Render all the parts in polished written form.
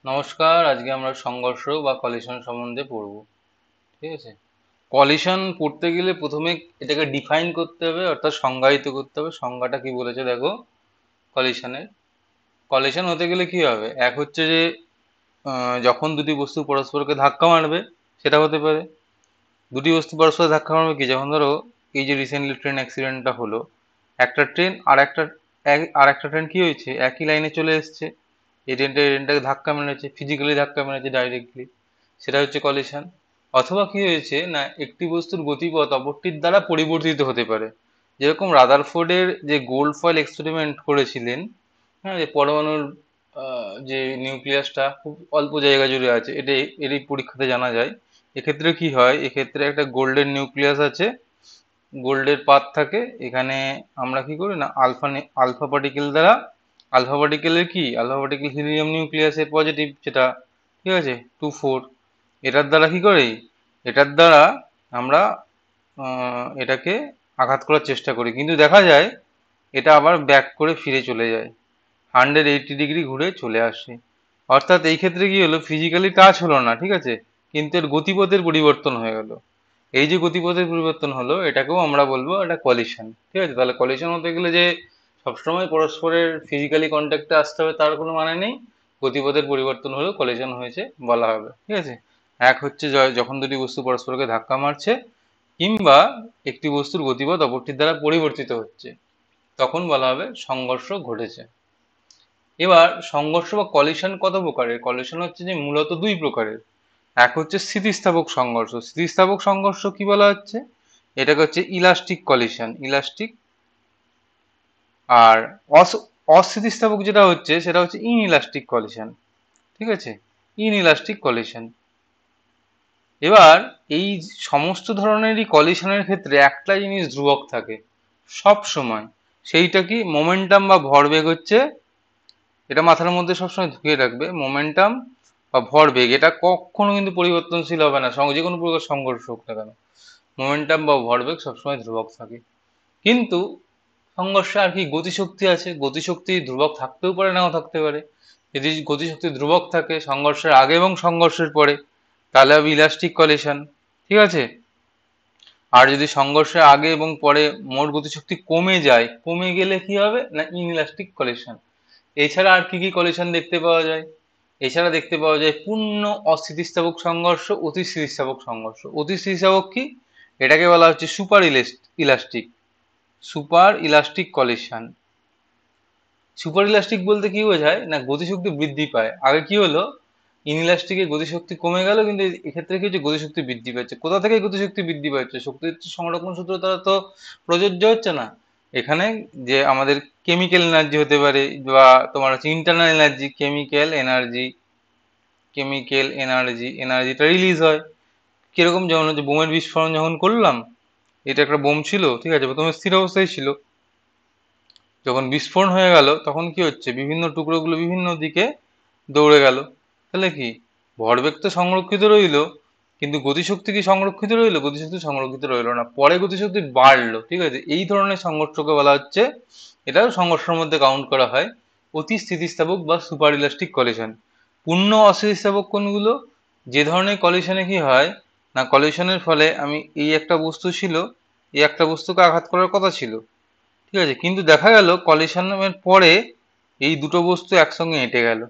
নমস্কার, আজকে আমরা সংঘর্ষ বা কলিশন সম্বন্ধে পড়ব। ঠিক আছে। কলিশন পড়তে গেলে প্রথমে এটাকে ডিফাইন করতে হবে, অর্থাৎ সংজ্ঞায়িত করতে হবে। সংজ্ঞাটা কি বলেছে দেখো। কলিশনের কলিশন হতে গেলে কি হবে, এক হচ্ছে যে যখন দুটি বস্তু পরস্পরকে ধাক্কা মারবে, সেটা হতে পারে। দুটি বস্তু পরস্পর ধাক্কা মারবে কি, যখন ধরো এই যে রিসেন্টলি ট্রেন অ্যাক্সিডেন্টটা হলো, একটা ট্রেন আর একটা ট্রেন কি হয়েছে, একই লাইনে চলে এসছে, এই ট্রেনটাকে ধাক্কা মেরেছে, ফিজিক্যালি ধাক্কা মেরেছে ডাইরেক্টলি, সেটা হচ্ছে কলিশন। অথবা কি হয়েছে না, একটি বস্তুর গতিপথ অপরটির দ্বারা পরিবর্তিত হতে পারে। যেরকম রাদারফোর্ডের যে গোল্ড ফয়েল এক্সপেরিমেন্ট করেছিলেন, হ্যাঁ, যে পরমাণুর যে নিউক্লিয়াসটা খুব অল্প জায়গা জুড়ে আছে, এরই পরীক্ষাতে জানা যায়। এক্ষেত্রে কি হয়, এক্ষেত্রে একটা গোল্ডের নিউক্লিয়াস আছে, গোল্ডের পাত থাকে এখানে। আমরা কি করি না, আলফা পার্টিকেল দ্বারা, আলফা পার্টিকেল হিলিয়াম নিউক্লিয়াসের পজিটিভ, যেটা ঠিক আছে 2 4, এটার দ্বারা কি করি, এটার দ্বারা আমরা এটাকে আঘাত করার চেষ্টা করি, কিন্তু দেখা যায় এটা আবার ব্যাক করে ফিরে চলে যায়, 180 ডিগ্রি ঘুরে চলে আসে। অর্থাৎ এই ক্ষেত্রে কি হলো, ফিজিক্যালি টাচ হলো না, ঠিক আছে, কিন্তু এর গতিপথের পরিবর্তন হয়ে গেল। এই যে গতিপথের পরিবর্তন হলো, এটাকেও আমরা বলবো এটা কলিশন। ঠিক আছে, তাহলে কলিশন হতে গেলে যে সবসময় পরস্পরের ফিজিক্যালি কন্ট্যাক্টে আসতে হবে তার কোনো মানে নেই। গতিপথের পরিবর্তন হলেও কলিশন হয়েছে বলা হবে। ঠিক আছে। এক হচ্ছে যখন দুটি বস্তু পরস্পরকে ধাক্কা মারছে, কিংবা একটি বস্তুর গতিপথ অপরটির দ্বারা পরিবর্তিত হচ্ছে, তখন বলা হবে সংঘর্ষ ঘটেছে। এবার সংঘর্ষ বা কলিশন কত প্রকারের, কলিশন হচ্ছে যে মূলত দুই প্রকারের। এক হচ্ছে স্থিতিস্থাপক সংঘর্ষ। স্থিতিস্থাপক সংঘর্ষ কি বলা হচ্ছে, এটাকে হচ্ছে ইলাস্টিক কলিশন, ইলাস্টিক। আর অস্থিতিস্থাপক যেটা হচ্ছে সেটা হচ্ছে ইনইলাস্টিক কলিশন। ঠিক আছে, ইনইলাস্টিক কলিশন। এবার এই সমস্ত ধরনেরই কলিশনের ক্ষেত্রে একটা জিনিস ধ্রুবক থাকে সব সময়, সেইটা কি, মোমেন্টাম বা ভরবেগ হচ্ছে, এটা মাথার মধ্যে সবসময় ঢুকিয়ে রাখবে। মোমেন্টাম বা ভরবেগ এটা কখনো কিন্তু পরিবর্তনশীল হবে না, যে কোনো প্রকার সংঘর্ষ হোক না কেন, মোমেন্টাম বা ভরবেগ সবসময় ধ্রুবক থাকে। কিন্তু সংঘর্ষে আর কি গতিশক্তি আছে, গতিশক্তি ধ্রুবক থাকতেও পারে, নাও থাকতে পারে। যদি গতিশক্তি ধ্রুবক থাকে সংঘর্ষের আগে এবং সংঘর্ষের পরে, তাহলে হবে ইলাস্টিক কলিশন। ঠিক আছে। আর যদি সংঘর্ষের আগে এবং পরে মোট গতিশক্তি কমে যায়, কমে গেলে কি হবে না, ইনইলাস্টিক কলিশন। এছাড়া আর কি কি কলিশন দেখতে পাওয়া যায়, এছাড়া দেখতে পাওয়া যায় পূর্ণ অস্থিতিস্থাপক সংঘর্ষ, অতি স্থিতিস্থাপক সংঘর্ষ। অতি স্থিতিস্থাপক কি, এটাকে বলা হচ্ছে elastic, super elastic collision. Super elastic বলতে কি বোঝায় না, গতিশক্তি বৃদ্ধি পায়। আগে কি হলো, ইনইলাস্টিকের গতিশক্তি কমে গেল, কিন্তু এক্ষেত্রে কি হচ্ছে, গতিশক্তি বৃদ্ধি পাচ্ছে। কোথা থেকে গতিশক্তি বৃদ্ধি পাচ্ছে, শক্তির সংরক্ষণ সূত্র দ্বারা তো প্রযোজ্য হচ্ছে না। এখানে যে আমাদের কেমিক্যাল এনার্জি হতে পারে, বা তোমার হচ্ছে ইন্টারনাল এনার্জি, এনার্জিটা রিলিজ হয়। কিরকম, যেমন হচ্ছে বোমের বিস্ফোরণ যখন করলাম, এটা একটা বোম ছিল, ঠিক আছে, প্রথমে স্থির অবস্থায় ছিল, যখন বিস্ফোরণ হয়ে গেল তখন কি হচ্ছে, বিভিন্ন টুকরোগুলো বিভিন্ন দিকে দৌড়ে গেল। তাহলে কি, ভরবেগ তো সংরক্ষিত রইলো, কিন্তু গতিশক্তি কি সংরক্ষিত রইলো, গতিশক্তি সংরক্ষিত রইলো না, পরে গতিশক্তি বাড়লো। ঠিক আছে, এই ধরনের সংঘর্ষকে বলা হচ্ছে, এটাও সংঘর্ষের মধ্যে কাউন্ট করা হয় অতি স্থিতিস্থাপক বা সুপার ইলাস্টিক কলিশন। পূর্ণ অস্থিতিস্থাপক কোনগুলো, যে ধরনের কলিশনে কি হয় না, কলিশনের ফলে আমি এই একটা বস্তু ছিল, এই একটা বস্তুকে আঘাত করার কথা ছিল, ঠিক আছে, কিন্তু দেখা গেল কলিশনের পরে এই দুটো বস্তু একসঙ্গে এঁটে গেল,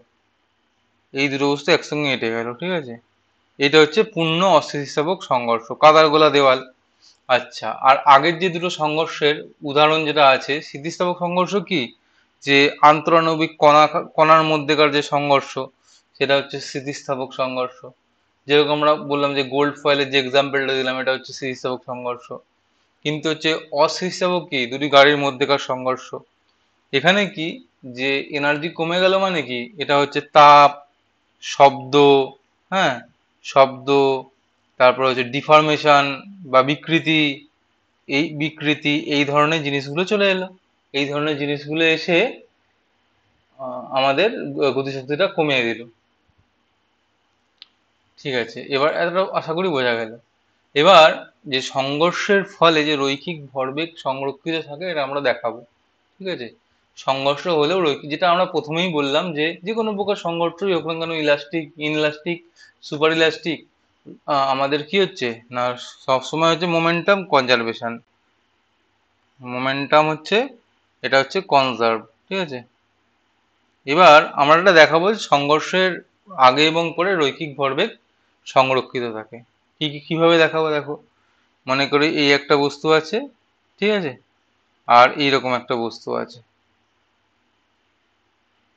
ঠিক আছে, এটা হচ্ছে পূর্ণ অস্থিতিস্থাপক সংঘর্ষ, কাদার গোলা দেওয়াল। আচ্ছা, আর আগের যে দুটো সংঘর্ষের উদাহরণ যেটা আছে, স্থিতিস্থাপক সংঘর্ষ কি, যে আন্তরাণবিক কণার মধ্যেকার যে সংঘর্ষ, সেটা হচ্ছে স্থিতিস্থাপক সংঘর্ষ। যেরকম আমরা বললাম যে গোল্ড ফয়েলের যে এক্সাম্পলটা দিলাম, এটা হচ্ছে স্থিতিস্থাপক সংঘর্ষ। কিন্তু হচ্ছে অস্থিতিস্থাপক কি, দুটি গাড়ির মধ্যেকার সংঘর্ষ। এখানে কি, যে এনার্জি কমে গেল মানে কি, এটা হচ্ছে তাপ, শব্দ, হ্যাঁ, শব্দ, তারপর হচ্ছে ডিফরমেশন বা বিকৃতি, এই ধরনের জিনিসগুলো চলে এলো। এই ধরনের জিনিসগুলো এসে আমাদের গতিশক্তিটা কমিয়ে দিল। ঠিক আছে, এবার এতটা আশা করি বোঝা গেল। এবার যে সংঘর্ষের ফলে যে রৈখিক ভরবেগ সংরক্ষিত থাকে, এটা আমরা দেখাবো। ঠিক আছে, সংঘর্ষ হলেও রৈখিক, যেটা আমরা প্রথমেই বললাম যে যে কোনো প্রকার সংঘর্ষই হোক না কেন, ইলাস্টিক, ইনইলাস্টিক, সুপার ইলাস্টিক, আমাদের কি হচ্ছে না, সবসময় হচ্ছে মোমেন্টাম কনজারভেশন, মোমেন্টাম হচ্ছে, এটা হচ্ছে কনজার্ভ, ঠিক আছে। এবার আমরা এটা দেখাবো যে সংঘর্ষের আগে এবং পরে রৈখিক ভরবেগ সংরক্ষিত থাকে। কিভাবে দেখাবো দেখো, মনে করি এই একটা বস্তু আছে, ঠিক আছে, আর এইরকম একটা বস্তু আছে।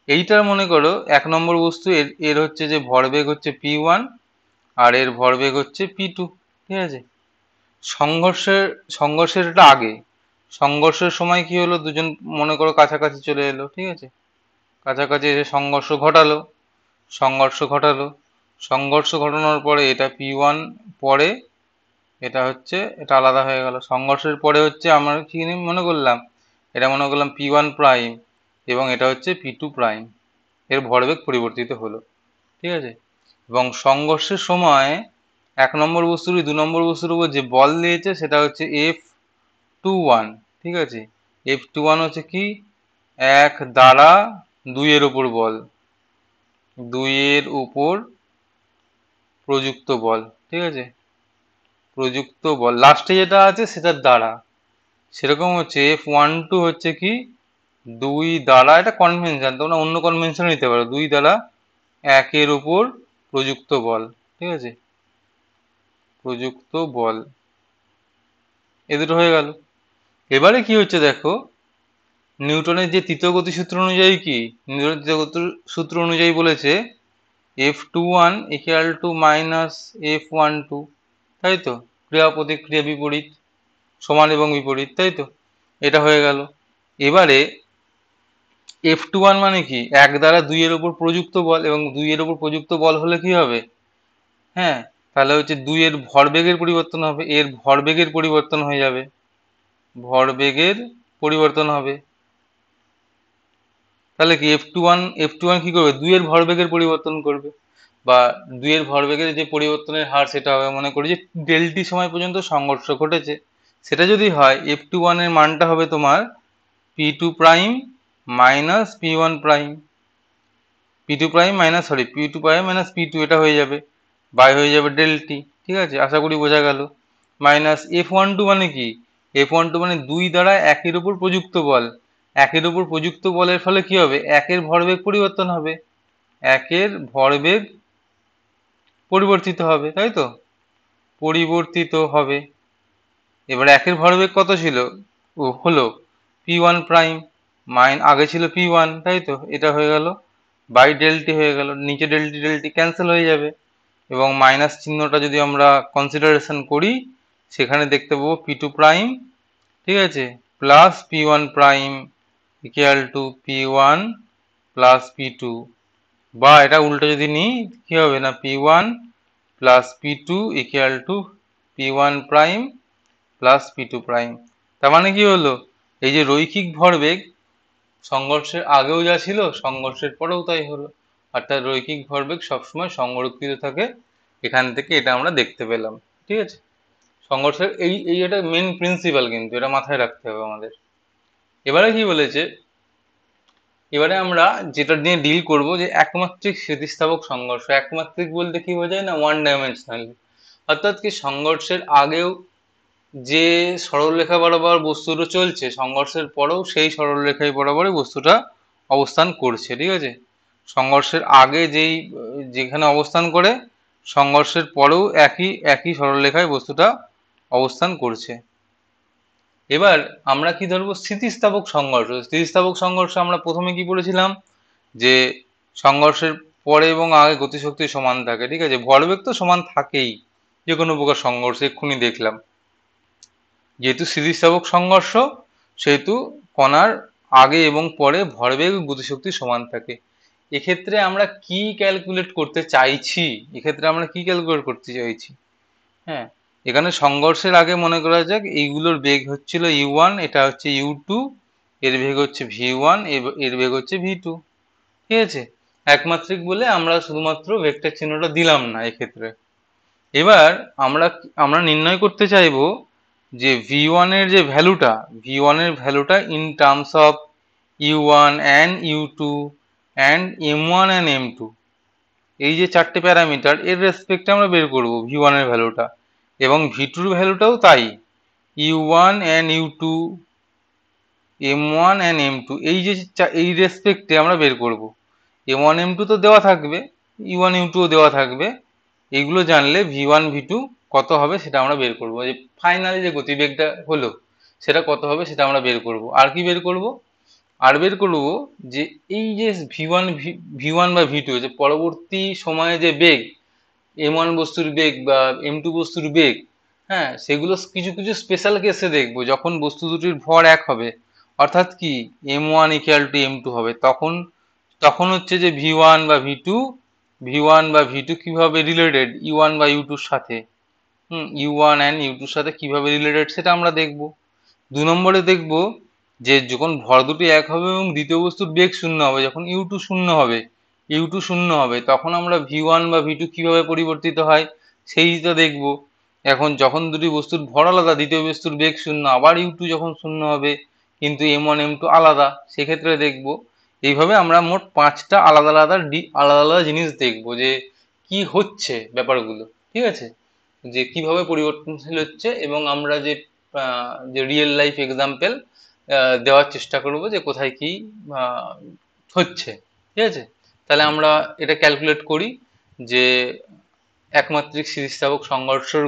এইটার মনে করো এক নম্বর বস্তু, এর এর হচ্ছে যে ভরবেগ হচ্ছে p1 আর এর ভরবেগ হচ্ছে p2, ঠিক আছে। সংঘর্ষের সংঘর্ষের এটা আগে, সংঘর্ষের সময় কি হলো, দুজন মনে করো কাছাকাছি চলে এলো, ঠিক আছে, কাছাকাছি এসে সংঘর্ষ ঘটালো, সংঘর্ষ ঘটালো, সংঘর্ষ ঘটানোর পরে এটা p1 পরে, এটা হচ্ছে, এটা আলাদা হয়ে গেল। সংঘর্ষের পরে হচ্ছে আমরা কি মনে করলাম, এটা মনে করলাম p1 প্রাইম এবং এটা হচ্ছে p2 প্রাইম, এর ভরবেগ পরিবর্তিত হলো, ঠিক আছে। এবং সংঘর্ষের সময় এক নম্বর বস্তুর দু নম্বর বস্তুর উপর যে বল দিয়েছে সেটা হচ্ছে F21, ঠিক আছে। F21 হচ্ছে কি, এক দ্বারা দুইয়ের উপর বল, দুইয়ের উপর প্রযুক্ত বল, ঠিক আছে, প্রযুক্ত বল, লাস্টে যেটা আছে সেটার দ্বারা, সেরকম হচ্ছে F12 হচ্ছে কি, দুই দ্বারা, এটা কনভেনশন, তোমরা অন্য কনভেনশন নিতে পারো, দুই দ্বারা একের উপর প্রযুক্ত বল, ঠিক আছে, প্রযুক্ত বল, এ দুটো হয়ে গেল। এবারে কি হচ্ছে দেখো, নিউটনের যে তৃতীয় গতিসূত্র অনুযায়ী, কি নিউটনের তৃতীয় গতিসূত্র অনুযায়ী বলেছে F21 equal to minus F12, তাই তো, ক্রিয়া প্রতিক্রিয়া বিপরীত, সমান এবং বিপরীত, তাই তো, এটা হয়ে গেল। এবারে F21 মানে কি, এক দ্বারা দুইয়ের উপর প্রযুক্ত বল, এবং দুইয়ের উপর প্রযুক্ত বল হলে কি হবে, হ্যাঁ, তাহলে হচ্ছে দুইয়ের ভরবেগের পরিবর্তন হবে, এর ভরবেগের পরিবর্তন হয়ে যাবে, ভরবেগের পরিবর্তন হবে। তাহলে কি F21 কি করবে, দুইয়ের ভরবেগের পরিবর্তন করবে, বা দুইয়ের ভরবেগের যে পরিবর্তনের হার সেটা হবে, মনে করি যে ডেলটি সময় পর্যন্ত সংঘর্ষ ঘটেছে, সেটা যদি হয় F21 এর মানটা হবে তোমার p2 prime minus p1 prime, p2 prime minus, sorry, p2 prime minus p2, এটা হয়ে যাবে, বাই হয়ে যাবে ডেলটি, ঠিক আছে, আশা করি বোঝা গেল। মাইনাস F12 মানে কি, F12 মানে দুই দ্বারা একের উপর প্রযুক্ত বল, একের উপর প্রযুক্ত বলের ফলে কি হবে, একের ভরবেগ পরিবর্তন হবে, একের ভরবেগ পরিবর্তিত হবে, তাই তো, পরিবর্তিত হবে। এবার একের ভরবেগ কত ছিল, ও হলো p1 প্রাইম, আগে ছিল p1, তাই তো, এটা হয়ে গেল বাই ডেলটি হয়ে গেল, নিচে ডেলটি ডেলটি ক্যান্সেল হয়ে যাবে, এবং মাইনাস চিহ্নটা যদি আমরা কনসিডারেশন করি, সেখানে দেখতে পাবো p2 প্রাইম, ঠিক আছে, plus p1 prime equal to p1 plus p2, বা এটা উল্টো যদি নিই কি হবে না, p1 plus p2 equal to p1 prime plus p2 prime. তার মানে কি হলো, এই যে রৈখিক ভরবেগ সংঘর্ষের আগেও যা ছিল সংঘর্ষের পরেও তাই হলো, অর্থাৎ রৈখিক ভরবেগ সবসময় সংরক্ষিত থাকে, এখান থেকে এটা আমরা দেখতে পেলাম, ঠিক আছে। সংঘর্ষের এই এই এটা মেন প্রিন্সিপাল, কিন্তু এটা মাথায় রাখতে হবে আমাদের। এবারে কি বলেছে, এবারে আমরা যেটা নিয়ে ডিল করব যে একমাত্রিক স্থিতিস্থাপক সংঘর্ষ। একমাত্রিক বলতে কি বোঝায় না, ওয়ান ডাইমেনশনাল, অর্থাৎ কি সংঘর্ষের আগেও যে সরলরেখা বরাবর বস্তুটা চলছে, সংঘর্ষের পরেও সেই সরলরেখায় বরাবরই বস্তুটা অবস্থান করছে, ঠিক আছে। সংঘর্ষের আগে যেখানে অবস্থান করে, সংঘর্ষের পরেও একই একই সরলরেখায় বস্তুটা অবস্থান করছে। এবার আমরা কি ধরবো, স্থিতিস্থাপক সংঘর্ষ। স্থিতিস্থাপক সংঘর্ষ আমরা প্রথমে কি বলেছিলাম, যে সংঘর্ষের পরে এবং আগে গতিশক্তি সমান থাকে, ঠিক আছে, ভরবেগ তো সমান থাকেই যে কোনো প্রকার সংঘর্ষ, এক্ষুনি দেখলাম। যেহেতু স্থিতিস্থাপক সংঘর্ষ, সেহেতু কণার আগে এবং পরে ভরবেগ ও গতিশক্তি সমান থাকে। এক্ষেত্রে আমরা কি ক্যালকুলেট করতে চাইছি, এক্ষেত্রে আমরা কি ক্যালকুলেট করতে চাইছি, হ্যাঁ, এখানে সংঘর্ষের আগে মনে করা যাক এইগুলোর বেগ হচ্ছিল u1, এটা হচ্ছে u2, এর বেগ হচ্ছে v1, এর বেগ হচ্ছে v2, ঠিক আছে। একমাত্রিক বলে আমরা শুধুমাত্র ভেক্টর চিহ্নটা দিলাম না এক্ষেত্রে। এবার আমরা আমরা নির্ণয় করতে চাইবো যে v1 এর যে ভ্যালুটা, v1 এর ভ্যালুটা in terms of u1 and u2 and m1 and m2, এই যে চারটে প্যারামিটার এর রেসপেক্টে আমরা বের করব v1 এর ভ্যালুটা, এবং v2 এর ভ্যালুটাও তাই, u1 and u2 m1 and m2 এই যে এই রেসপেক্টে আমরা বের করব। m1 m2 তো দেওয়া থাকবে, u1 u2 ও দেওয়া থাকবে, এইগুলো জানলে v1 v2 কত হবে সেটা আমরা বের করব, যে ফাইনালি যে গতিবেগটা হলো সেটা কত হবে সেটা আমরা বের করব। আর কি বের করব? আর বের করব যে এই যে v1 বা v2 যে পরবর্তী সময়ে যে বেগ m1 বস্তুর বেগ বা m2 বস্তুর বেগ, হ্যাঁ, সেগুলো কিছু কিছু স্পেশাল কেসে দেখবো যখন বস্তু দুটির ভর এক হবে, অর্থাৎ কি m1 ইকুয়াল টু m2 হবে, তখন তখন হচ্ছে যে v1 বা v2 কিভাবে রিলেটেড u1 বা u2 সাথে, u1 and u2 সাথে কিভাবে রিলেটেড সেটা আমরা দেখব। 2 নম্বরে দেখব যে যখন ভর দুটি এক হবে এবং দ্বিতীয় বস্তুর বেগ শূন্য হবে, যখন u2 শূন্য হবে তখন আমরা v1 বা v2 কিভাবে পরিবর্তিত হয় সেইটা দেখব। এখন যখন দুটি বস্তুর ভর আলাদা, দ্বিতীয় বস্তুর বেগ শূন্য, আবার u2 যখন শূন্য হবে কিন্তু m1 m2 আলাদা, সেক্ষেত্রে দেখব। এইভাবে আমরা মোট 5টা আলাদা আলাদা আলাদা জিনিস দেখব যে কি হচ্ছে ব্যাপারগুলো, ঠিক আছে, যে কিভাবে পরিবর্তনশীল হচ্ছে, এবং আমরা যে রিয়েল লাইফ এক্সাম্পল দেওয়ার চেষ্টা করব যে কোথায় কি আহ, হচ্ছে, ঠিক আছে। তাহলে আমরা এটা ক্যালকুলেট করি যে একমাত্রিক স্থিতিস্থাপক সংঘর্ষের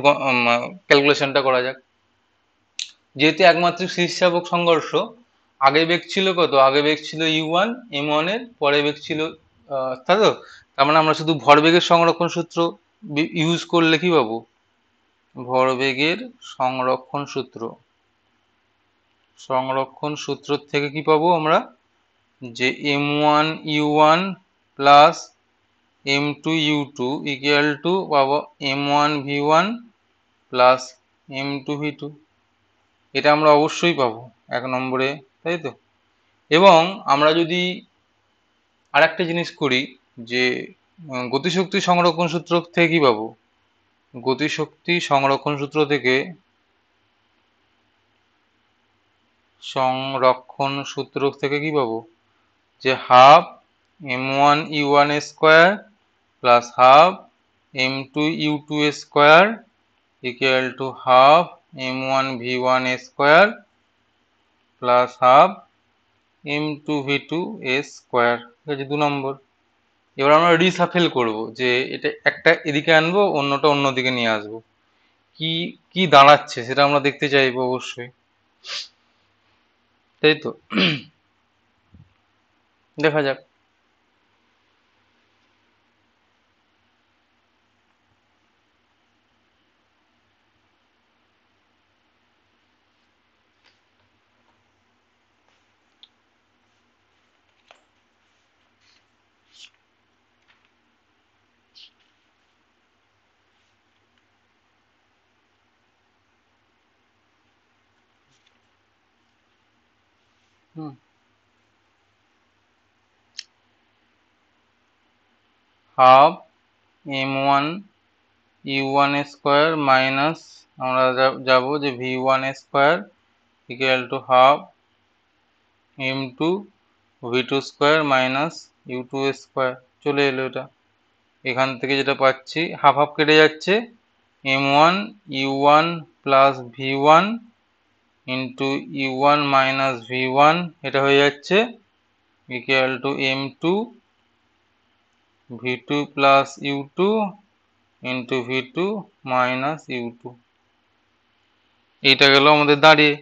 ক্যালকুলেশনটা করা যাক। যেহেতু একমাত্রিক স্থিতিস্থাপক সংঘর্ষ, আগে বেগ ছিল কত? আগে বেগ ছিল u1 m1 এর, পরে বেগ ছিল তাই তো, তার মানে আমরা শুধু ভরবেগের সংরক্ষণ সূত্র ইউজ করলে কি পাবো? ভরবেগের সংরক্ষণ সূত্র থেকে কি পাবো আমরা? যে m1 u1 plus m2 u2 equal to পাবো m1 v1 plus m2 v2, এটা আমরা অবশ্যই পাবো 1 নম্বরে, তাই তো। এবং আমরা যদি আরেকটা জিনিস করি যে গতিশক্তি সংরক্ষণ সূত্র থেকে কি পাবো? গতিশক্তি সংরক্ষণ সূত্র থেকে কি পাবো? যে half m1 u1 square plus half m2 u2 square equal to half m1 v1 square plus half m2 v2 square, ঠিক আছে, 2 নম্বর। এবার আমরা রিসাফেল করব, যে এটা একটা এদিকে আনবো, অন্যটা অন্যদিকে নিয়ে আসবো, কি কি দাঁড়াচ্ছে সেটা আমরা দেখতে চাইবো অবশ্যই, তাই তো। দেখা যাক। Half m1 u1 square minus আমরা যাব যে v1 square equal to half m2 v2 square minus u2 square, চলে এলো এটা। এখান থেকে যেটা পাচ্ছি হাফ হাফ কেটে যাচ্ছে, m1 u1 plus v1 into u1 minus v1, এটা হয়ে যাচ্ছে equal to m2 v2 plus u2 into v2 minus u2, এইটা গেল আমাদের দাঁড়িয়ে,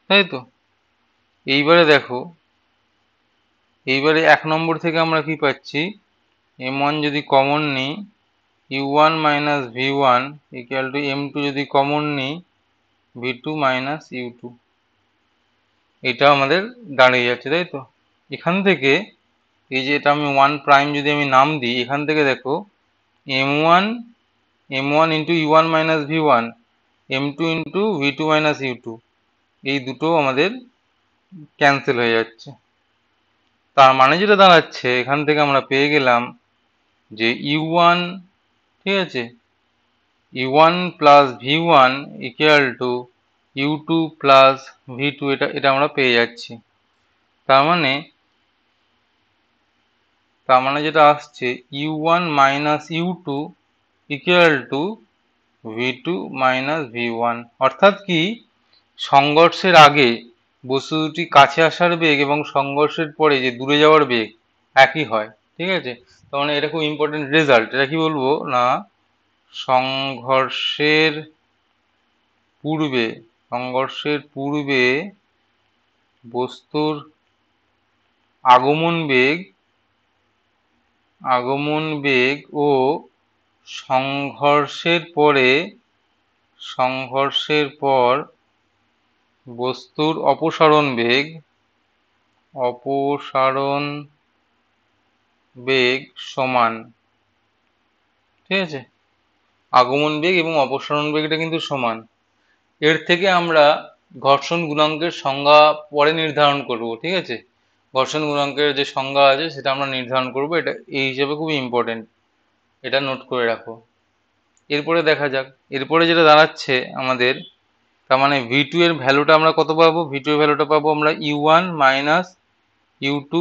তাই তো। এইবারে দেখো, এইবারে 1 নম্বর থেকে আমরা কি পাচ্ছি? m1 যদি কমন নিই u1 minus v1 equal to m2 যদি কমন নিই v2 মাইনাস u2, এটা আমাদের দাঁড়িয়ে যাচ্ছে, তাই তো। এখান থেকে এই যে এটা আমি 1 প্রাইম যদি আমি নাম দিই, এখান থেকে দেখো m1 into u1 minus v1 m2 into v2 minus u2, এই দুটো আমাদের ক্যান্সেল হয়ে যাচ্ছে। তার মানে যেটা দাঁড়াচ্ছে, এখান থেকে আমরা পেয়ে গেলাম যে u1, ঠিক আছে, u1 plus v1 equal to u2 plus v2, এটা আমরা পেয়ে যাচ্ছি। তার মানে যেটা আসছে u1 minus u2 equal to v2 minus v1, অর্থাৎ কি সংঘর্ষের আগে বস্তু দুটি কাছে আসার বেগ এবং সংঘর্ষের পরে যে দূরে যাওয়ার বেগ একই হয়। ঠিক আছে, তার মানে এটা খুব ইম্পর্টেন্ট রেজাল্ট। এটা কি বলবো না, সংঘর্ষের পূর্বে বস্তুর আগমন বেগ ও সংঘর্ষের পর বস্তুর অপসারণ বেগ সমান। ঠিক আছে, আগমন বেগ এবং অপসারণ বেগটা কিন্তু সমান। এর থেকে আমরা ঘর্ষণ গুণাঙ্কের সংজ্ঞা পরে নির্ধারণ করব। ঠিক আছে, ঘর্ষণ গুণাঙ্কের যে সংজ্ঞা আছে সেটা আমরা নির্ধারণ করব, এটা এই হিসেবে খুব ইম্পর্টেন্ট, এটা নোট করে রাখো। এরপরে দেখা যাক, এরপরে যেটা দাঁড়াচ্ছে আমাদের, তার মানে v2 এর ভ্যালুটা আমরা কত পাবো, v2 এর ভ্যালুটা পাবো আমরা u1 minus u2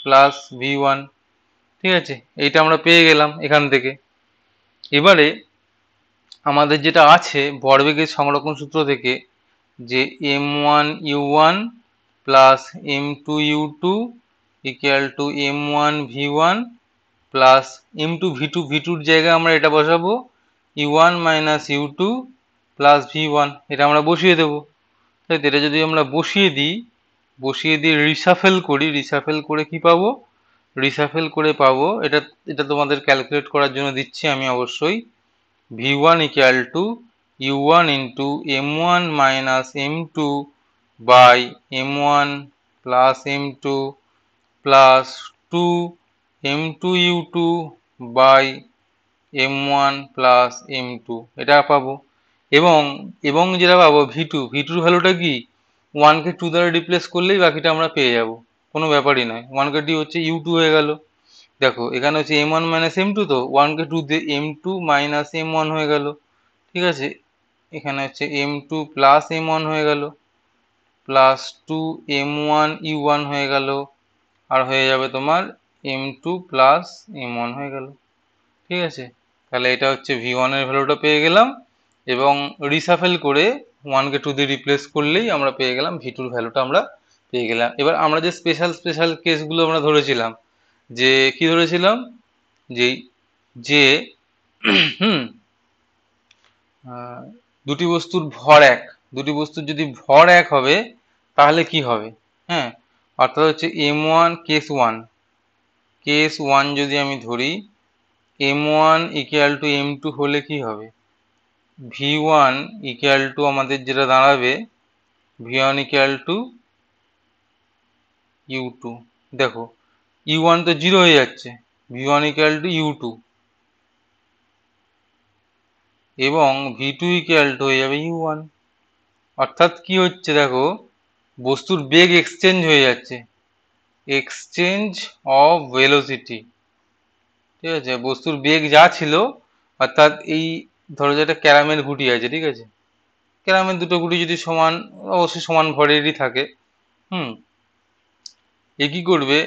plus v1। ঠিক আছে, এইটা আমরা পেয়ে গেলাম এখান থেকে। এবারে আমাদের যেটা আছে ভরবেগের সংরক্ষণ সূত্র থেকে, যে m1 u1 plus m2 u2 equal to m1 v1 plus m2 v2, v2 এর জায়গায় আমরা এটা বসাবো u1 minus u2 plus v1, এটা আমরা বসিয়ে দেবো। তাই এটা যদি আমরা বসিয়ে দিয়ে রিসাফেল করে কি পাবো, পাবো এটা তোমাদের ক্যালকুলেট করার জন্য দিচ্ছি আমি অবশ্যই, v1 equal to u1 into m1 minus m2 by m1 plus m2 plus 2 m2 u2 by m1 plus m2, এটা পাবো। এবং যেটা পাবো v2 এর ভ্যালুটা কি, 1 কে 2 দ্বারা রিপ্লেস করলেই বাকিটা আমরা পেয়ে যাব, কোনো ব্যাপারই নয়। 1 কে 2 হচ্ছে u2 হয়ে গেল। দেখো এখানে হচ্ছে m1 মাইনাস m2, তো 1 কে 2 দিয়ে m2 মাইনাস m1 হয়ে গেল। ঠিক আছে, এখানে হচ্ছে m2 প্লাস m1 হয়ে গেল, প্লাস 2 m1 u1 হয়ে গেল, আর হয়ে যাবে তোমার m2 প্লাস m1 হয়ে গেল। ঠিক আছে, তাহলে এটা হচ্ছে v1 এর ভ্যালুটা পেয়ে গেলাম, এবং রিসাফেল করে 1 কে 2 দিয়ে রিপ্লেস করলেই আমরা পেয়ে গেলাম v2 এর ভ্যালুটা আমরা পেয়ে গেলাম। এবার আমরা যে স্পেশাল কেসগুলো আমরা ধরেছিলাম, যে কি ধরেছিলাম, যে দুটি বস্তুর বস্তুর যদি ভর এক হবে তাহলে কি হবে, হ্যাঁ, অর্থাৎ হচ্ছে m1 কেস 1 যদি আমি ধরি, m1 ইকুয়াল টু m2 হলে কি হবে, v1 ইকুয়াল টু আমাদের যেটা দাঁড়াবে v1 ইকুয়াল টু u2। দেখো u1 তো 0 হয়ে যাচ্ছে, v1 ইকুয়াল টু u2, এবং v2 ইকুয়াল টু হয়ে যাবে u1। অর্থাৎ কি হচ্ছে দেখো, বস্তুর বেগ এক্সচেঞ্জ হয়ে যাচ্ছে, এক্সচেঞ্জ অফ ভেলোসিটি। ঠিক আছে, বস্তুর বেগ যা ছিল, অর্থাৎ এই ধরো যে একটা ক্যারামেল গুটি আছে, ঠিক আছে, ক্যারামেল দুটো গুটি যদি সমান, অবশ্যই সমান ভরেরই থাকে, এ কি করবে,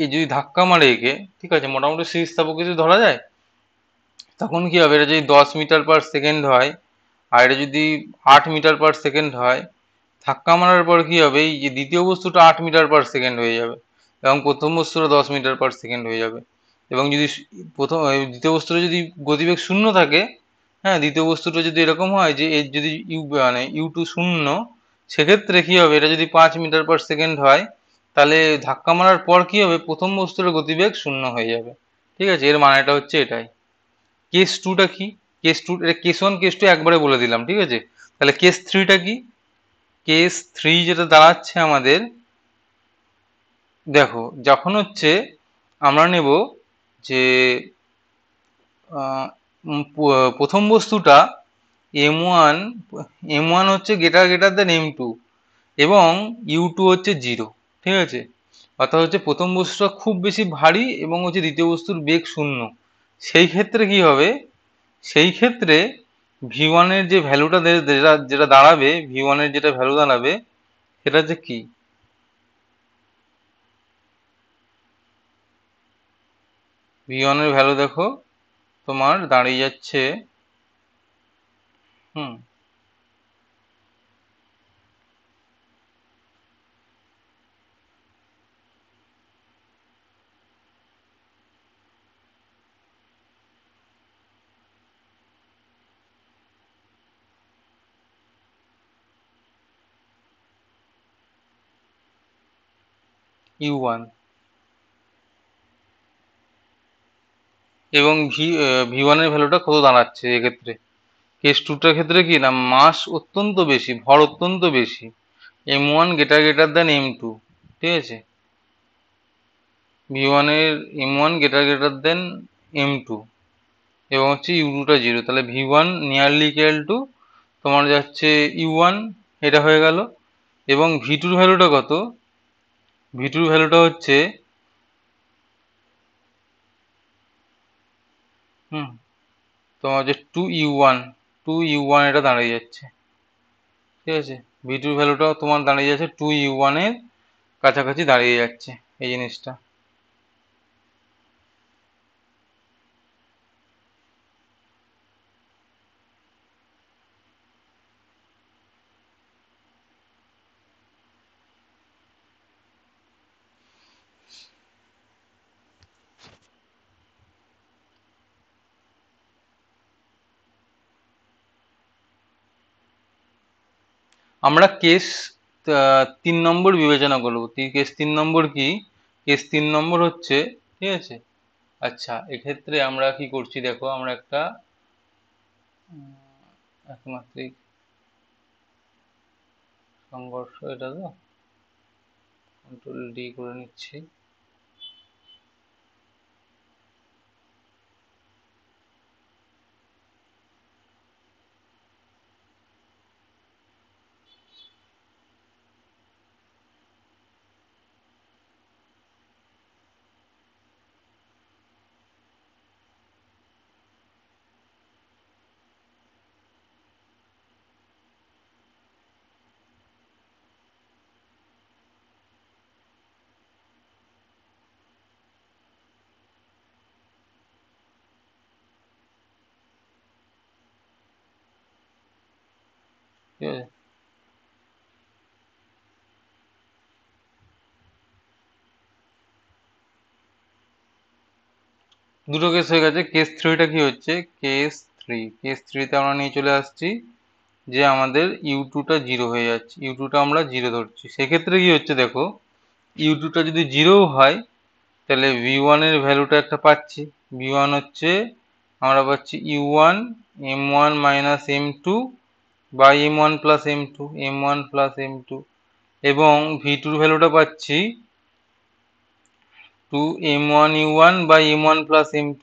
এ যদি ধাক্কা মারে একে, ঠিক আছে, মোটামুটি স্থিতিস্থাপক যদি ধরা যায়, তখন কি হবে, এটা যদি 10 মিটার পার সেকেন্ড হয় আর এটা যদি 8 মিটার পার সেকেন্ড হয়, ধাক্কা মারার পর কি হবে, এই যে দ্বিতীয় বস্তুটা 8 মিটার পার সেকেন্ড হয়ে যাবে এবং প্রথম বস্তুটা 10 মিটার পার সেকেন্ড হয়ে যাবে। এবং যদি দ্বিতীয় বস্তুটা যদি গতিবেগ শূন্য থাকে, হ্যাঁ, দ্বিতীয় বস্তুটা যদি এরকম হয় যে এর যদি মানে u2 শূন্য, সেক্ষেত্রে কি হবে, এটা যদি 5 মিটার পার সেকেন্ড হয়, তাহলে ধাক্কা মারার পর কি হবে, প্রথম বস্তুর গতিবেগ শূন্য হয়ে যাবে। ঠিক আছে, এর মানেটা হচ্ছে এটাই। কেস 2টা কি, এটা কেস 1 কেস 2 একবারে বলে দিলাম। ঠিক আছে, তাহলে কেস 3টা কি, কেস 3 যেটা দাঁড়াচ্ছে আমাদের, দেখো যখন হচ্ছে আমরা নেব যে প্রথম বস্তুটা m1 হচ্ছে গ্রেটার দেন m2 এবং u2 হচ্ছে 0। ঠিক আছে, অর্থাৎ হচ্ছে প্রথম বস্তুটা খুব বেশি ভারী এবং হচ্ছে দ্বিতীয় বস্তুর বেগ শূন্য। সেই ক্ষেত্রে কি হবে, সেই ক্ষেত্রে v1 এর যে ভ্যালুটা যেটা দাঁড়াবে, v1 এর যেটা ভ্যালু দাঁড়াবে সেটা হচ্ছে কি, V1 এর ভ্যালু দেখো তোমার দাঁড়িয়ে যাচ্ছে U1 এবং V1 এর ভ্যালুটা কত দাঁড়াচ্ছে এক্ষেত্রে। কেস টুটার ক্ষেত্রে কি না, মাস অত্যন্ত বেশি, ভর অত্যন্ত বেশি, M1 গ্রেটার দেন M2, ঠিক আছে। V1 এর M1 গ্রেটার দেন M2 এবং হচ্ছে U2টা 0, তাহলে V1 নিয়ারলি ইকুয়াল টু তোমার যাচ্ছে U1, এটা হয়ে গেল। এবং V2 ভ্যালুটা কত, V2 ভ্যালুটা হচ্ছে তোমার যে 2U1 এটা দাঁড়িয়ে যাচ্ছে, ঠিক আছে। V2 ভ্যালুটাও তোমার দাঁড়িয়ে যাচ্ছে 2U1 এর কাছাকাছি দাঁড়িয়ে যাচ্ছে এই জিনিসটা। আমরা কেস 3 নম্বর বিবেচনা করবো। কেস 3 নম্বর কি, কেস 3 নম্বর হচ্ছে, ঠিক আছে। আচ্ছা, এক্ষেত্রে আমরা কি করছি দেখো, আমরা একটা একমাত্রিক সংঘর্ষ, এটা তো কন্ট্রোল D করে নিচ্ছি। ঠিক আছে, দুটো কেস হয়ে গেছে। কেস 3টা কি হচ্ছে, কেস 3তে আমরা নিয়ে চলে আসছি যে আমাদের U2টা 0 হয়ে যাচ্ছে, U2টা আমরা 0 ধরছি। সেক্ষেত্রে কি হচ্ছে দেখো, U2টা যদি 0 হয় তাহলে V1 এর ভ্যালুটা একটা পাচ্ছি। V1 হচ্ছে আমরা পাচ্ছি U1 M1 minus M2 by M1 plus M2, M1 plus M2, এবং V2 এর ভ্যালুটা পাচ্ছি 2M1U1 by M1 plus M2।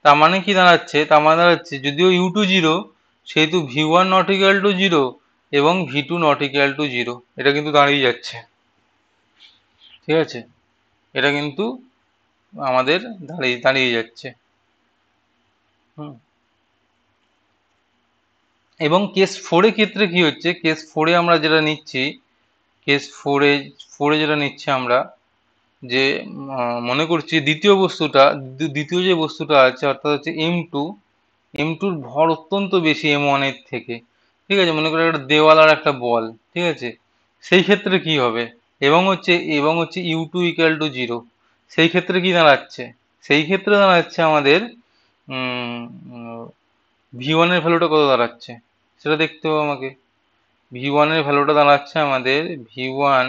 তার মানে কি দাঁড়াচ্ছে, তার মানে দাঁড়াচ্ছে যদিও U2 0, সেহেতু V1 নট ইকুয়াল টু 0 এবং V2 নট ইকুয়াল টু 0, এটা কিন্তু দাঁড়িয়ে যাচ্ছে, ঠিক আছে। এটা কিন্তু আমাদের দাঁড়িয়ে যাচ্ছে। এবং কেস 4 এর ক্ষেত্রে কি হচ্ছে, কেস 4 এ আমরা যেটা নিচ্ছি, কেস 4 এ যেটা নিচ্ছি আমরা, যে মনে করছি দ্বিতীয় যে বস্তুটা আছে অর্থাৎ হচ্ছে M2 ভর অত্যন্ত বেশি M1 এর থেকে, ঠিক আছে। মনে করো একটা দেওয়াল আর একটা বল, ঠিক আছে। সেই ক্ষেত্রে কি হবে, এবং হচ্ছে U2 ইকুয়াল টু 0, সেই ক্ষেত্রে কি দাঁড়াচ্ছে, সেই ক্ষেত্রে দাঁড়াচ্ছে আমাদের V1 এর ভ্যালুটা কত দাঁড়াচ্ছে সেটা দেখতে হবে আমাকে। V1 এর ভ্যালুটা দাঁড়াচ্ছে আমাদের V1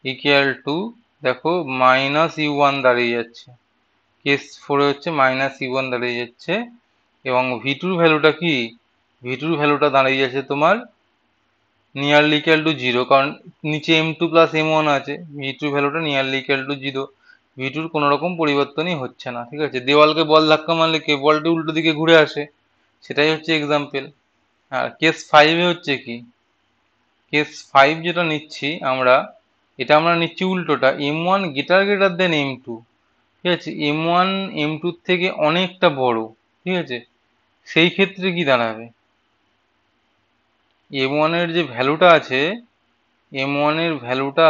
ইকুয়াল টু, দেখো -U1 দাঁড়িয়ে যাচ্ছে, কেস 4 হচ্ছে -U1 দাঁড়িয়ে যাচ্ছে। এবং V2 ভ্যালুটা কি, V2 ভ্যালুটা দাঁড়িয়ে যাচ্ছে তোমার নিয়ারলি ইকুয়াল টু 0, কারণ নিচে M2 প্লাস M1 আছে, V2 ভ্যালুটা নিয়ারলি ইকুয়াল টু 0। V2 কোনো রকম পরিবর্তনই হচ্ছে না, ঠিক আছে। দেওয়ালকে বল ধাক্কা মারলে কে বলটি উল্টো দিকে ঘুরে আসে, সেটাই হচ্ছে এক্সাম্পল। আর কেস 5 হচ্ছে কি, কেস 5 যেটা নিচ্ছি আমরা, এটা আমরা নিচ্ছি উল্টোটা, M1 গ্রেটার দেন M2, ঠিক আছে। M1 M2 থেকে অনেকটা বড়, ঠিক আছে। সেই ক্ষেত্রে কি দাঁড়াবে, M1 এর যে ভ্যালুটা আছে, M1 এর ভ্যালুটা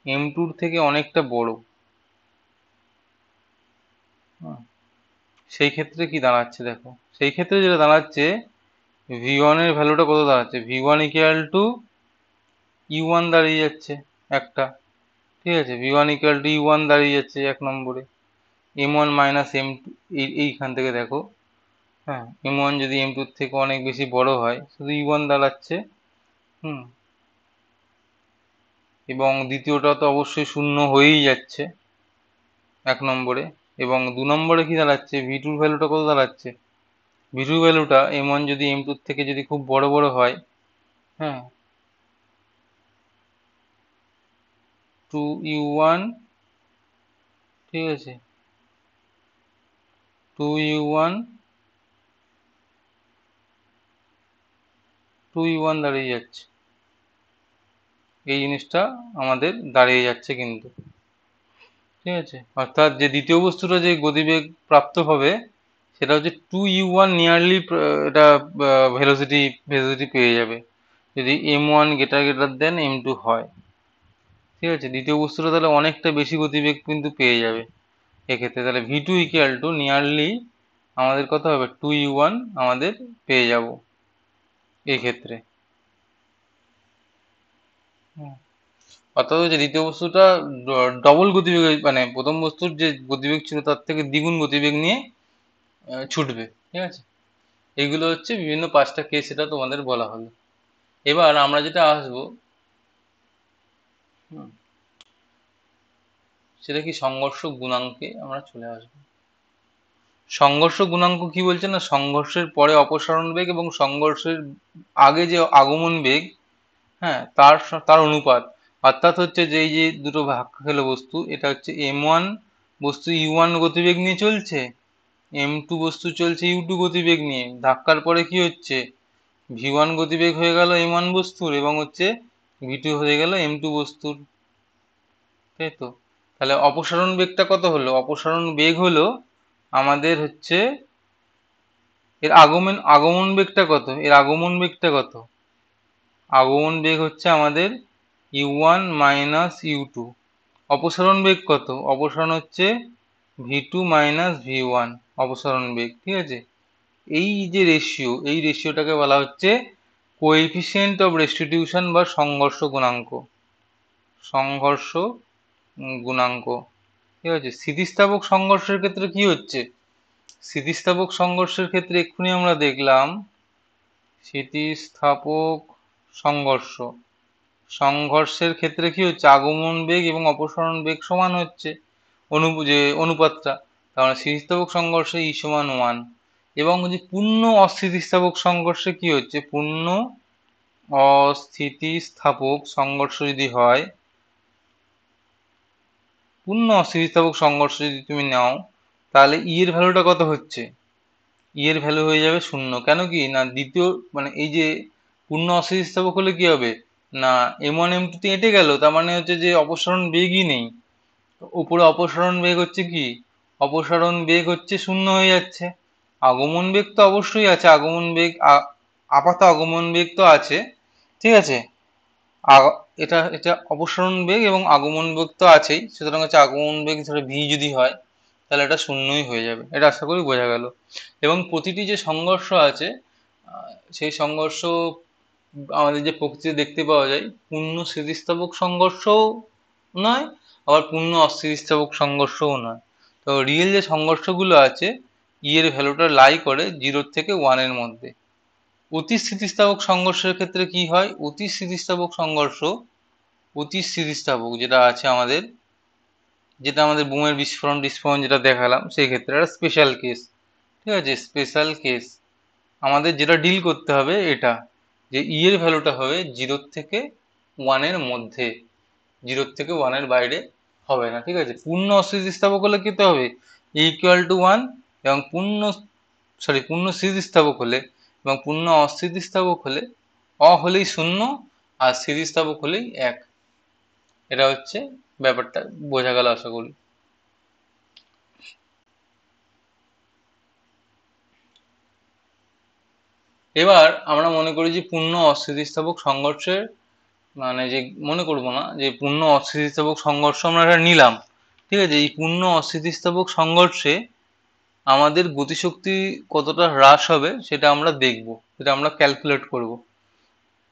M2 থেকে অনেকটা বড়, হুম, সেই ক্ষেত্রে কি দাঁড়াচ্ছে দেখো, সেই ক্ষেত্রে যেটা দাঁড়াচ্ছে v1 এর ভ্যালুটা কত দাঁড়াচ্ছে, v1 ইকুয়াল টু u1 দাঁড়িয়ে যাচ্ছে একটা, ঠিক আছে, v1 ইকুয়াল টু u1 দাঁড়িয়ে যাচ্ছে এক নম্বরে, m1 মাইনাস m2, এইখান থেকে দেখো, হ্যাঁ m1 যদি m2 থেকে অনেক বেশি বড় হয় শুধু u1 দাঁড়াচ্ছে। হুম, এবং দ্বিতীয়টা তো অবশ্যই শূন্য হয়েই যাচ্ছে এক নম্বরে, এবং দু নম্বরে কি দাঁড়াচ্ছে, v2 ভ্যালুটা কত দাঁড়াচ্ছে, v2 ভ্যালুটা m1 যদি m2 থেকে যদি খুব বড় বড় হয়, হ্যাঁ 2u1, ঠিক আছে 2u1, 2u1 দাঁড়িয়ে যাচ্ছে, এই জিনিসটা আমাদের দাঁড়িয়ে যাচ্ছে কিন্তু, ঠিক আছে, অর্থাৎ যে দ্বিতীয় বস্তুটা যে গতিবেগ প্রাপ্ত হবে সেটা হচ্ছে 2u1 নিয়ারলি, এটা ভেলোসিটি ভেলোসিটি পেয়ে যাবে যদি m1 greater greater than m2 হয়, ঠিক আছে, দ্বিতীয় বস্তুটা তাহলে অনেকটা বেশি গতিবেগ কিন্তু পেয়ে যাবে এক্ষেত্রে, তাহলে v2 ইকুয়াল টু নিয়ারলি আমাদের কত হবে 2u1 আমাদের পেয়ে যাব এই ক্ষেত্রে। হুম, অর্থাৎ হচ্ছে দ্বিতীয় বস্তুটা ডবল গতিবেগ, মানে প্রথম বস্তুর যে গতিবেগ ছিল তার থেকে দ্বিগুণ গতিবেগ নিয়ে ছুটবে, ঠিক আছে, এইগুলো হচ্ছে বিভিন্ন পাঁচটা কেস, এটা তোমাদের বলা হলো। এবার আমরা যেটা আসবো, হুম, সেটা কি সংঘর্ষ গুণাঙ্কে আমরা চলে আসবো। সংঘর্ষ গুণাঙ্ক কি বলছে না, সংঘর্ষের পরে অপসারণ বেগ এবং সংঘর্ষের আগে যে আগমন বেগ, হ্যাঁ তার অনুপাত, অর্থাৎ হচ্ছে যে এই যে দুটো ধাক্কা খেলো বস্তু, এটা হচ্ছে m1 বস্তু u1 গতিবেগ নিয়ে চলছে, m2 বস্তু চলছে u2 গতিবেগ নিয়ে, ধাক্কার পরে কি হচ্ছে v1 গতিবেগ হয়ে গেল m1 বস্তুর এবং হচ্ছে v2 হয়ে গেল m2 বস্তুর, তাই তো, তাহলে অপসারণ বেগটা কত হলো, অপসারণ বেগ হলো আমাদের হচ্ছে এর আগমন আগমন বেগটা কত, এর আগমন বেগটা কত, আগমন বেগ হচ্ছে আমাদের u1 মাইনাস u2, অপসারণ বেগ কত, অপসারণ হচ্ছে v2 মাইনাস v1 অপসারণ বেগ, ঠিক আছে, এই যে রেশিও, এই রেশিওটাকে বলা হচ্ছে কোএফিসিয়েন্ট অফ রেস্টিটিউশন বা সংঘর্ষ গুণাঙ্ক, সংঘর্ষ গুণাঙ্ক, ঠিক আছে। স্থিতিস্থাপক সংঘর্ষের ক্ষেত্রে কি হচ্ছে, স্থিতিস্থাপক সংঘর্ষের ক্ষেত্রে এক্ষুনি আমরা দেখলাম স্থিতিস্থাপক সংঘর্ষ, সংঘর্ষের ক্ষেত্রে কি হচ্ছে আগমন বেগ এবং অপসারণ বেগ সমান হচ্ছে, যে অনুপাতটা, তার মানে স্থিতিস্থাপক সংঘর্ষে ই সমান 1, এবং যে পূর্ণ অস্থিতিস্থাপক সংঘর্ষে কি হচ্ছে, পূর্ণ অস্থিতিস্থাপক সংঘর্ষ যদি হয়, পূর্ণ অস্থিতিস্থাপক সংঘর্ষ যদি তুমি নাও, তাহলে ই এর ভ্যালুটা কত হচ্ছে, ই এর ভ্যালু হয়ে যাবে শূন্য, কেন কি না দ্বিতীয়, মানে এই যে পূর্ণ অস্থিতিস্থাপক হলে কি হবে না m1 m2 তে এঁটে গেল, তার মানে হচ্ছে যে অপসারণ বেগই নেই, উপরে অপসারণ বেগ হচ্ছে কি, অপসারণ বেগ হচ্ছে শূন্য হয়ে যাচ্ছে, আগমন বেগ তো অবশ্যই আছে, আগমন বেগ আপাত আগমন বেগ তো আছে, ঠিক আছে, এটা এটা অপসারণ বেগ এবং আগমন বেগ তো আছেই, সুতরাং হচ্ছে আগমন বেগ ধরো ভি যদি হয় তাহলে এটা শূন্যই হয়ে যাবে, এটা আশা করি বোঝা গেল। এবং প্রতিটি যে সংঘর্ষ আছে, সেই সংঘর্ষ আমাদের যে প্রকৃতিতে দেখতে পাওয়া যায়, পূর্ণ স্থিতিস্থাপক সংঘর্ষও নয়, আবার পূর্ণ অস্থিতিস্থাপক সংঘর্ষও নয়, তো রিয়েল যে সংঘর্ষগুলো আছে ই এর ভ্যালুটা লাই করে 0 থেকে 1 এর মধ্যে। অতি স্থিতিস্থাপক সংঘর্ষের ক্ষেত্রে কি হয়, অতি স্থিতিস্থাপক সংঘর্ষ, অতি স্থিতিস্থাপক যেটা আছে আমাদের, যেটা আমাদের বোমের বিস্ফোরণ টিস্ফোরণ যেটা দেখালাম, সেই ক্ষেত্রে একটা স্পেশাল কেস, ঠিক আছে, স্পেশাল কেস, আমাদের যেটা ডিল করতে হবে এটা, যে ই এর ভ্যালুটা হবে 0 থেকে 1 এর মধ্যে, 0 থেকে 1 এর বাইরে হবে না, ঠিক আছে, পূর্ণ অস্থিতিস্থাপক হলে কি হবে ইকুয়াল টু 1, এবং পূর্ণ স্থিতিস্থাপক হলে এবং পূর্ণ অস্থিতিস্থাপক হলে হলেই শূন্য, আর স্থিতিস্থাপক হলেই 1, এটা হচ্ছে ব্যাপারটা, বোঝা গেল আশা করি। এবার আমরা মনে করি যে পূর্ণ অস্থিতিস্থাপক সংঘর্ষের, মানে যে মনে করব না যে পূর্ণ অস্থিতিস্থাপক সংঘর্ষ আমরা এটা নিলাম, ঠিক আছে, এই পূর্ণ অস্থিতিস্থাপক সংঘর্ষে আমাদের গতিশক্তি কতটা হ্রাস হবে সেটা আমরা দেখব, সেটা আমরা ক্যালকুলেট করব।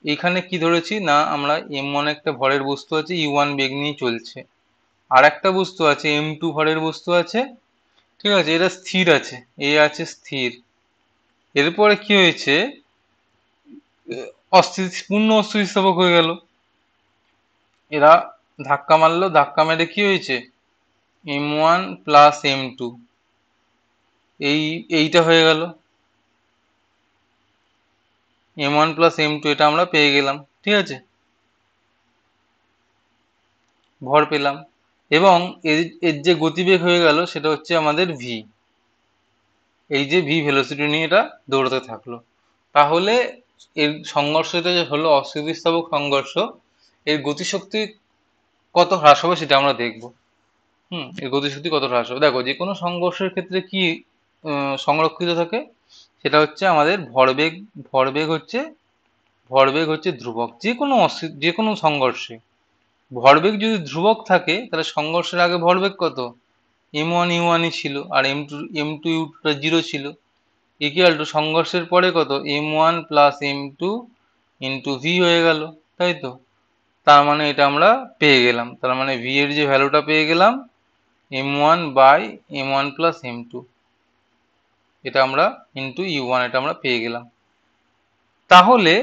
এখানে কি ধরেছি না, আমরা m1 একটা ভরের বস্তু আছে, u1 বেগ নিয়ে চলছে, আর একটা বস্তু আছে m2 ভরের বস্তু আছে, ঠিক আছে, এটা স্থির আছে, এ আছে স্থির। এরপরে কি হয়েছে, পূর্ণ অস্থিতিস্থাপক হয়ে গেল। এরা ধাক্কা মারলো, ধাক্কা মেরে কি হয়েছে, m1 প্লাস m2, এইটা হয়ে গেল m1 প্লাস m2, এটা আমরা পেয়ে গেলাম, ঠিক আছে, ভর পেলাম। এবং এর যে গতিবেগ হয়ে গেল সেটা হচ্ছে আমাদের v, এই যে v ভেলোসিটি নিয়ে এটা দৌড়াতে থাকলো। তাহলে এর সংঘর্ষটা যে হলো অস্থিতিস্থাপক সংঘর্ষ, এর গতিশক্তি কত হ্রাস হবে সেটা আমরা দেখব। এর গতিশক্তি কত হ্রাস হবে, দেখো যে কোনো সংঘর্ষের ক্ষেত্রে কি সংরক্ষিত থাকে, সেটা হচ্ছে আমাদের ভরবেগ। ভরবেগ হচ্ছে ভরবেগ হচ্ছে ধ্রুবক, যে কোনো সংঘর্ষে ভরবেগ যদি ধ্রুবক থাকে তাহলে সংঘর্ষের আগে ভরবেগ কত, m1 u1 ছিল, আর m2 u2 জিরো ছিল, ইকুয়াল টু সংঘর্ষের পরে কত, m1 plus m2 into v হয়ে গেল, তাই তো। তার মানে এটা আমরা পেয়ে গেলাম, তার মানে v এর যে ভ্যালুটা পেয়ে গেলাম m1 by m1 plus m2, এটা আমরা ইন্টু u1, এটা আমরা পেয়ে গেলাম। তাহলে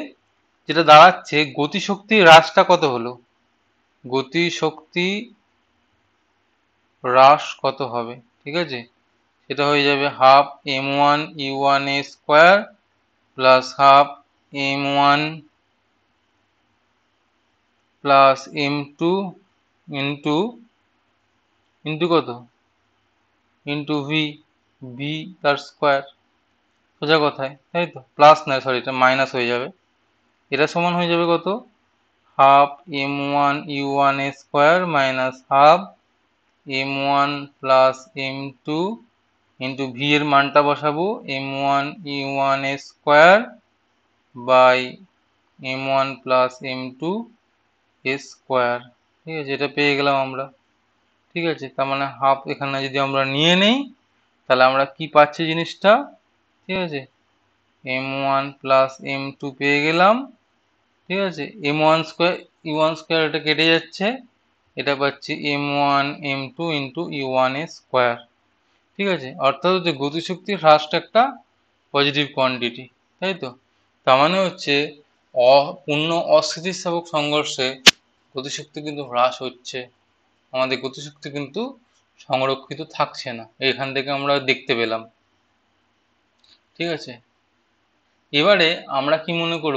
যেটা দাঁড়াচ্ছে, গতিশক্তির হ্রাসটা কত হলো, গতিশক্তি হ্রাস কত হবে, ঠিক আছে, সেটা হয়ে যাবে half m1 u1 a square plus half m1 plus m2 into into কত, ইন্টু v তার স্কোয়ার, সোজা কথায়, তাই তো, প্লাস নয় সরি, এটা মাইনাস হয়ে যাবে। এটা সমান হয়ে যাবে কত, half m1 u1 a square minus half m1 plus m2 into v এর মানটা বসাবো m1 u1 a square by m1 plus m2 a square, ঠিক আছে, এটা পেয়ে গেলাম আমরা, ঠিক আছে। তার মানে হাফ এখানে যদি আমরা নিয়ে নেই তাহলে আমরা কি পাচ্ছি জিনিসটা, ঠিক আছে, m1 প্লাস m2 পেয়ে গেলাম, ঠিক আছে, m1 স্কোয়ার u1 স্কোয়ার এটা কেটে যাচ্ছে, এটা পাচ্ছি m1 m2 ইন্টু u1 এ স্কোয়ার, ঠিক আছে। অর্থাৎ হচ্ছে গতিশক্তির হ্রাসটা একটা পজিটিভ কোয়ান্টিটি, তাই তো। তার মানে হচ্ছে পূর্ণ অস্থিতিস্থাপক সংঘর্ষে গতিশক্তি কিন্তু হ্রাস হচ্ছে, আমাদের গতিশক্তি কিন্তু সংরক্ষিত থাকছে না, এখান থেকে আমরা দেখতে পেলাম, ঠিক আছে। এবারে আমরা কি মনে করব,